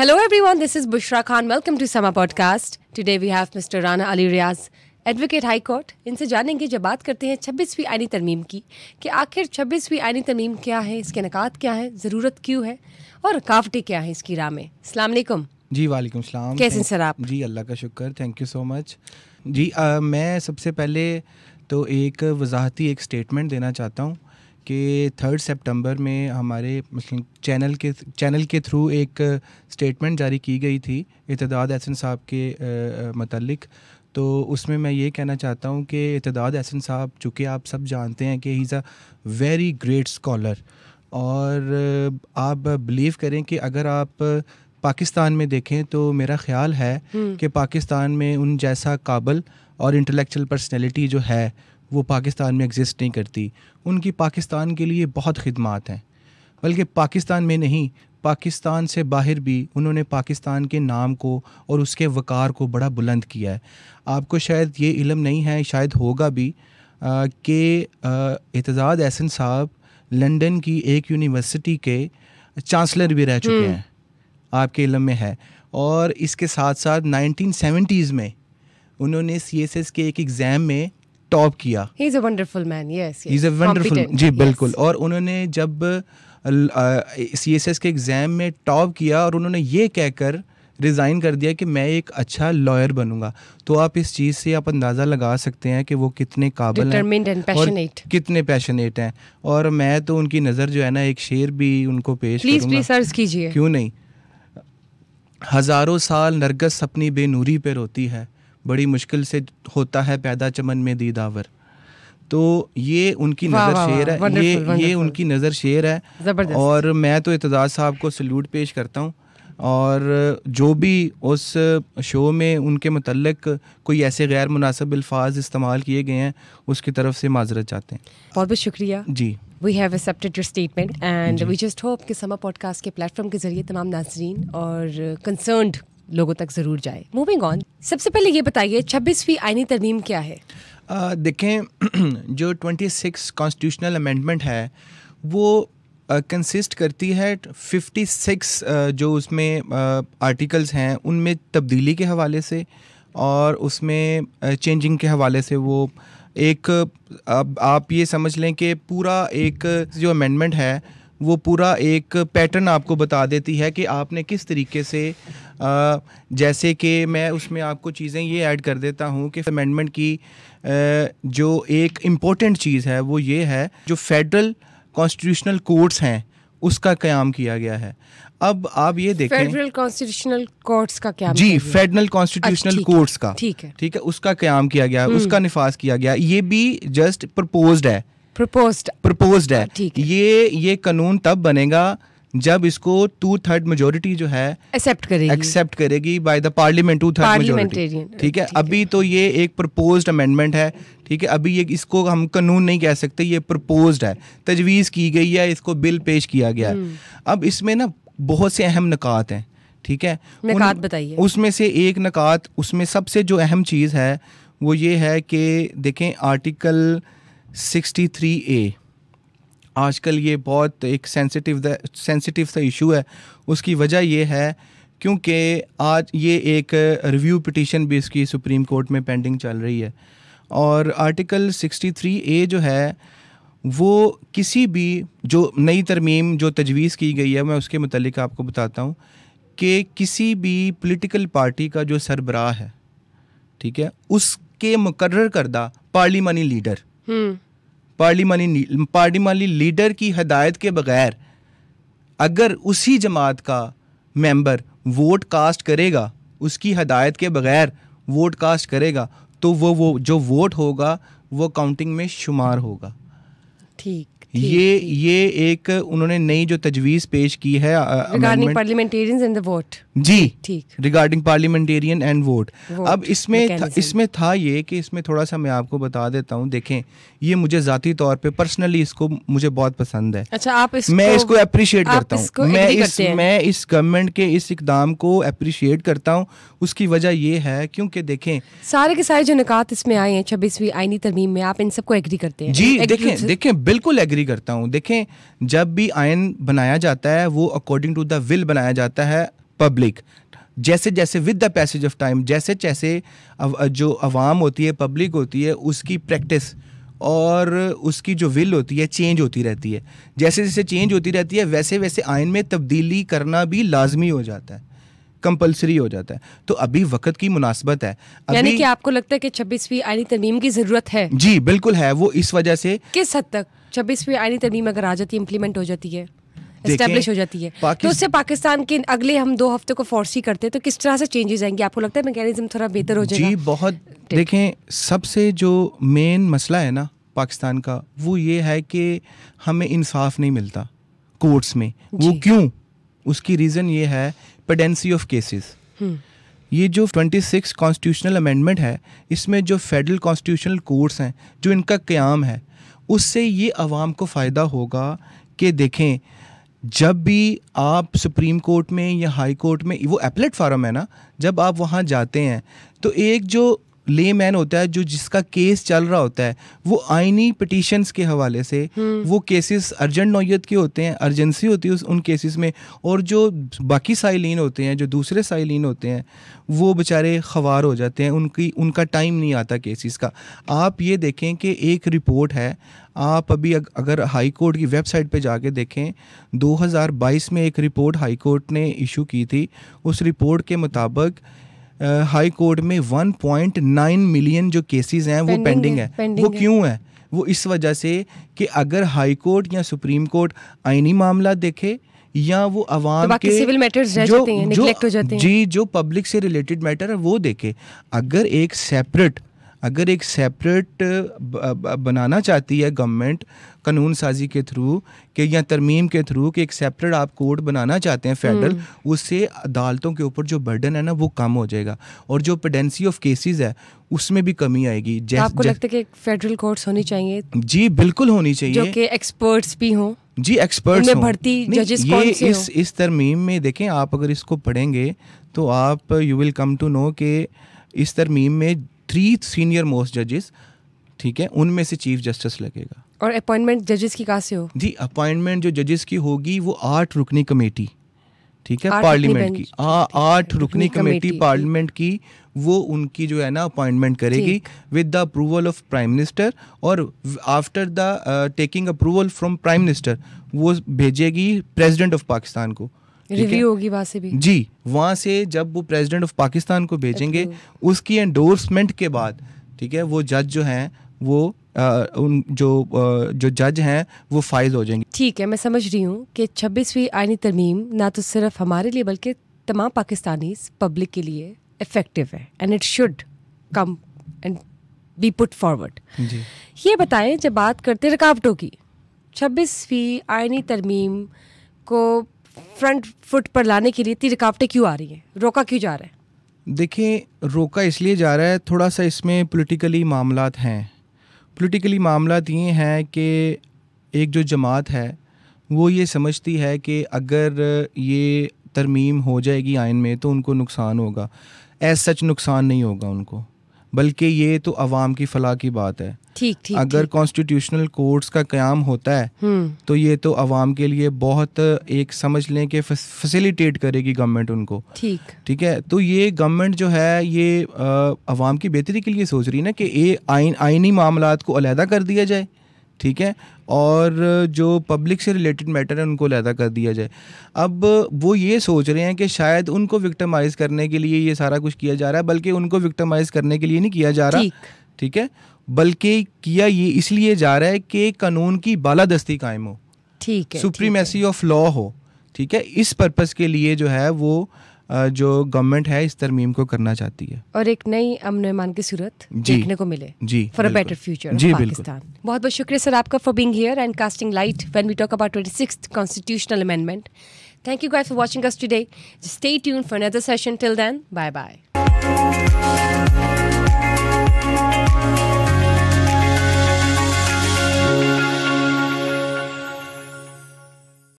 Hello everyone, this is Bushra Khan. Welcome to Sama Podcast. Today we have Mr. Rana Ali Riaz, Advocate High Court. इनसे जानेंगे जब बात करते हैं 26वीं आईनी तरमीम की कि आखिर 26वीं आईनी तरमीम क्या है, इसके नकात क्या है, ज़रूरत क्यों है और रुकावटें क्या हैं इसकी राह में. अस्सलाम वालेकुम. जी वालेकुम सलाम. कैसे हैं सर आप? जी अल्लाह का शुक्र, थैंक यू सो मच. जी मैं सबसे पहले तो एक वजाहती एक स्टेटमेंट देना चाहता हूँ कि 3 सितंबर में हमारे मतलब चैनल के थ्रू एक स्टेटमेंट जारी की गई थी इत्तेदाद एहसन साहब के मतलब. तो उसमें मैं ये कहना चाहता हूँ कि इत्तेदाद एहसन साहब, चूँकि आप सब जानते हैं कि he is a very great scholar, और आप बिलीव करें कि अगर आप पाकिस्तान में देखें तो मेरा ख्याल है कि पाकिस्तान में उन जैसा काबिल और इंटेलेक्चुअल पर्सनैलिटी जो है वो पाकिस्तान में एग्जिस्ट नहीं करती. उनकी पाकिस्तान के लिए बहुत खिदमात हैं, बल्कि पाकिस्तान में नहीं, पाकिस्तान से बाहर भी उन्होंने पाकिस्तान के नाम को और उसके वक़ार को बड़ा बुलंद किया है. आपको शायद ये इल्म नहीं है, शायद होगा भी, कि इत्तेदाद एहसन साहब लंदन की एक यूनिवर्सिटी के चांसलर भी रह चुके हैं, आपके इल्म में है. और इसके साथ साथ 1970s में उन्होंने CSS के एक एग्ज़ाम में टॉप किया. He is a wonderful man, yes. He is a wonderful, जी बिल्कुल. और उन्होंने जब CSS के एग्ज़ाम में टॉप किया और उन्होंने ये कहकर रिज़ाइन कर दिया कि मैं एक अच्छा लॉयर बनूंगा, तो आप इस चीज़ से आप अंदाज़ा लगा सकते हैं कि वो कितने काबिल हैं और कितने पैशनेट हैं. और मैं तो उनकी नज़र जो है ना, एक शेर भी उनको पेश करूँगा. प्लीज़ सर्च कीजिए. क्यों नहीं. हज़ारों साल नरगिस अपनी बेनूरी पे रोती है, बड़ी मुश्किल से होता है पैदा चमन में दीदावर. तो ये उनकी नज़र शेर है, ये उनकी नज़र शेर है. और मैं तो इत्तेदाद साहब को सल्यूट पेश करता हूँ, और जो भी उस शो में उनके मतलब कोई ऐसे गैर मुनासिब अल्फाज इस्तेमाल किए गए हैं उसकी तरफ से माजरत चाहते हैं. बहुत बहुत शुक्रिया जी. We have accepted your statement and we just hope कि समा पॉडकास्ट के प्लेटफॉर्म के जरिए तमाम नाज़रीन और कंसर्न्ड लोगों तक ज़रूर जाए. मूविंग ऑन, सबसे पहले ये बताइए 26वीं आईनी तरमीम क्या है? देखें, जो 26 कॉन्स्टिट्यूशनल अमेंडमेंट है वो कंसिस्ट करती है 56 जो उसमें आर्टिकल्स हैं उनमें तब्दीली के हवाले से और उसमें चेंजिंग के हवाले से. वो एक अब आप ये समझ लें कि पूरा एक जो अमेंडमेंट है वो पूरा एक पैटर्न आपको बता देती है कि आपने किस तरीके से, जैसे कि मैं उसमें आपको चीज़ें ये ऐड कर देता हूँ कि अमेंडमेंट की जो एक इम्पोर्टेंट चीज़ है वो ये है, जो फेडरल कॉन्स्टिट्यूशनल कोर्ट्स हैं उसका क़याम किया गया है. अब आप ये देखें, फेडरल कॉन्स्टिट्यूशनल कोर्ट्स का क्या? जी, फेडरल कॉन्स्टिट्यूशनल कोर्ट्स का, ठीक है, उसका क़याम किया गया, उसका निफाज किया गया. ये भी जस्ट प्रपोज्ड है. ये कानून तब बनेगा जब इसको 2/3 मेजोरिटी जो है एक्सेप्ट करेगी बाय द पार्लियामेंट, 2/3 मेजोरिटी. ठीक है. अभी तो ये एक प्रपोज्ड अमेंडमेंट है. ठीक है. अभी ये इसको हम कानून नहीं कह सकते, ये प्रपोज्ड है, तजवीज़ की गई है, इसको बिल पेश किया गया है. अब इसमें ना बहुत से अहम नकात हैं. ठीक है. नकात बताइए. उसमें से एक नकात, उसमें सबसे जो अहम चीज़ है वो ये है कि देखें, आर्टिकल 63A आजकल ये बहुत एक सेंसिटिव सा इशू है. उसकी वजह ये है क्योंकि आज ये एक रिव्यू पिटीशन भी इसकी सुप्रीम कोर्ट में पेंडिंग चल रही है. और आर्टिकल 63A जो है वो किसी भी जो नई तरमीम जो तजवीज़ की गई है, मैं उसके मुतालिक आपको बताता हूँ कि किसी भी पॉलिटिकल पार्टी का जो सरबराह है, ठीक है, उसके मुकर्रर करदा पार्लिमानी लीडर की हदायत के बगैर अगर उसी जमात का मेंबर वोट कास्ट करेगा, उसकी हदायत के बगैर वोट कास्ट करेगा, तो वो जो वोट होगा वो काउंटिंग में शुमार होगा. ठीक. ये एक उन्होंने नई जो तजवीज़ पेश की है regarding parliamentarians and the vote. जी, ठीक. Regarding parliamentarian and vote. अब इसमें था ये कि इसमें थोड़ा सा मैं आपको बता देता हूँ. देखें, ये मुझे ज़ाती तौर पे पर्सनली इसको मुझे बहुत पसंद है. अच्छा, आप मैं इसको अप्रिशिएट करता हूँ. मैं इस गवर्नमेंट के इस इक़दाम को अप्रिशिएट करता हूँ. उसकी वजह ये है क्योंकि देखें, सारे के सारे जो निकात इसमें आए हैं 26वीं आईनी तरमीम में, आप इन सबको एग्री करते हैं? जी, देखें बिल्कुल एग्री करता हूँ. देखें, जब भी आइन बनाया जाता है वो अकॉर्डिंग टू द विल बनाया जाता है पब्लिक, जैसे जैसे with the passage of time, जैसे जैसे जो अवाम होती है, पब्लिक होती है, उसकी प्रैक्टिस और उसकी जो विल होती है चेंज होती रहती है। जैसे जैसे चेंज होती रहती है वैसे वैसे आइन में तब्दीली करना भी लाजमी हो जाता है, कंपलसरी हो जाता है। तो अभी वक्त की मुनासबत है। यानी कि आपको लगता है कि 26वीं आईनी तरमीम की ज़रूरत है? जी बिल्कुल है। वो इस वजह से, किस हद तक 26वीं आईनी तरमीम अगर आ जाती है, इम्प्लीमेंट हो जाती है, एस्टेब्लिश हो जाती है, तो उससे पाकिस्तान के अगले हम 2 हफ्ते को फोर्सी करते हैं तो किस तरह से चेंजेस आएंगे? आपको लगता है मैकेनिज्म थोड़ा बेहतर हो जाएगा? जी बहुत। देखें, सबसे जो मेन मसला है ना पाकिस्तान का, वो ये है कि हमें इंसाफ नहीं मिलता कोर्ट्स में। वो क्यों? उसकी रीज़न ये है पेडेंसी ऑफ केसेस। ये जो 26 कॉन्स्टिट्यूशनल अमेंडमेंट है, इसमें जो फेडरल कॉन्स्टिट्यूशनल कोर्ट्स हैं, जो इनका क़याम है, उससे ये आवाम को फ़ायदा होगा कि देखें, जब भी आप सुप्रीम कोर्ट में या हाई कोर्ट में, वो एपलेट फार्म है ना, जब आप वहाँ जाते हैं तो एक जो ले मैन होता है, जो जिसका केस चल रहा होता है, वो आइनी पिटिशंस के हवाले से, वो केसेस अर्जेंट नौयत के होते हैं, अर्जेंसी होती है उन केसेस में, और जो बाकी साइलिन होते हैं, जो दूसरे साइलिन होते हैं, वो बेचारे ख़वार हो जाते हैं, उनका टाइम नहीं आता केसेस का। आप ये देखें कि एक रिपोर्ट है, आप अभी अगर हाई कोर्ट की वेबसाइट पे जाके देखें, 2022 में एक रिपोर्ट हाई कोर्ट ने इशू की थी। उस रिपोर्ट के मुताबिक हाई कोर्ट में 1.9 मिलियन जो केसेस हैं वो पेंडिंग है। वो क्यों है? वो इस वजह से कि अगर हाई कोर्ट या सुप्रीम कोर्ट आइनी मामला देखे या वो अवाम तो के सिविल मैटर्स रह जाते हैं, नेग्लेक्ट हो जाते हैं। जी, जो पब्लिक से रिलेटेड मैटर है वो देखे। अगर एक सेपरेट बनाना चाहती है गवर्नमेंट कानून साजी के थ्रू के या तरमीम के थ्रू, कि एक सेपरेट आप कोड बनाना चाहते हैं फेडरल, उससे अदालतों के ऊपर जो बर्डन है ना वो कम हो जाएगा, और जो पेडेंसी ऑफ केसेस है उसमें भी कमी आएगी। तो आपको लगता है कि फेडरल कोर्ट्स होनी चाहिए? जी बिल्कुल होनी चाहिए, जो कि एक्सपर्ट्स भी हों। जी एक्सपर्ट्स हों। भर्ती जजेस कौन से हों? इस तरमीम में देखें, आप अगर इसको पढ़ेंगे तो आप you will come to know कि इस तरमीम में 3 सीनियर मोस्ट जजेस, ठीक है, उनमें से चीफ जस्टिस लगेगा। और अपॉइंटमेंट जजेस की कहाँ से हो? जी अपॉइंटमेंट जो जजेस की होगी वो 8 रुकनी कमेटी, ठीक है, पार्लियामेंट की 8 रुकनी कमेटी पार्लियामेंट की, वो उनकी जो है ना अपॉइंटमेंट करेगी with the approval of prime minister, और after the taking approval from prime minister वो भेजेगी प्रेसिडेंट ऑफ पाकिस्तान को। रिव्यू होगी वहाँ से भी? जी, वहाँ से जब वो प्रेसिडेंट ऑफ पाकिस्तान को भेजेंगे, उसकी एंडोर्समेंट के बाद, ठीक है, वो जज जो हैं वो जो जज हैं वो फाइल हो जाएंगे। ठीक है, मैं समझ रही हूँ कि 26वीं आईनी तरमीम ना तो सिर्फ हमारे लिए बल्कि तमाम पाकिस्तानी पब्लिक के लिए इफेक्टिव है, and it should come and B put forward. ये बताएं, जब बात करते रुकावटों की, 26वीं आईनी तरमीम को फ्रंट फुट पर लाने के लिए इतनी रुकावटें क्यों आ रही हैं? रोका क्यों जा रहा है? देखिए, रोका इसलिए जा रहा है, थोड़ा सा इसमें पॉलिटिकली मामलात हैं। पॉलिटिकली मामलात ये हैं कि एक जो जमात है वो ये समझती है कि अगर ये तरमीम हो जाएगी आइन में तो उनको नुकसान होगा। ऐसा सच नुकसान नहीं होगा उनको, बल्कि ये तो अवाम की फलाह की बात है। ठीक। अगर कॉन्स्टिट्यूशनल कोर्ट्स का क़याम होता है तो ये तो अवाम के लिए बहुत एक समझ लें कि फैसिलिटेट करेगी गवर्नमेंट उनको। ठीक है, तो ये गवर्नमेंट जो है ये अवाम की बेहतरी के लिए सोच रही है ना कि ये आइनी मामलात को अलहदा कर दिया जाए, ठीक है, और जो पब्लिक से रिलेटेड मैटर है उनको अलहदा कर दिया जाए। अब वो ये सोच रहे हैं कि शायद उनको विक्टिमाइज़ करने के लिए ये सारा कुछ किया जा रहा है, बल्कि उनको विक्टिमाइज़ करने के लिए नहीं किया जा रहा, ठीक है, बल्कि किया ये इसलिए जा रहा है कि कानून की बालादस्ती कायम हो, ठीक है, सुप्रीमेसी ऑफ लॉ हो, ठीक है। इस पर्पस के लिए जो है वो जो गवर्नमेंट है इस तरमीम को करना चाहती है, और एक नई अमन ईमान की सूरत देखने को मिले फॉर अ बेटर फ्यूचर जी पाकिस्तान। बहुत बहुत शुक्रिया सर आपका for being here and casting light when we talk about 26th constitutional amendment. Thank you guys for watching us today. Just stay tuned for another session. Till then, bye bye.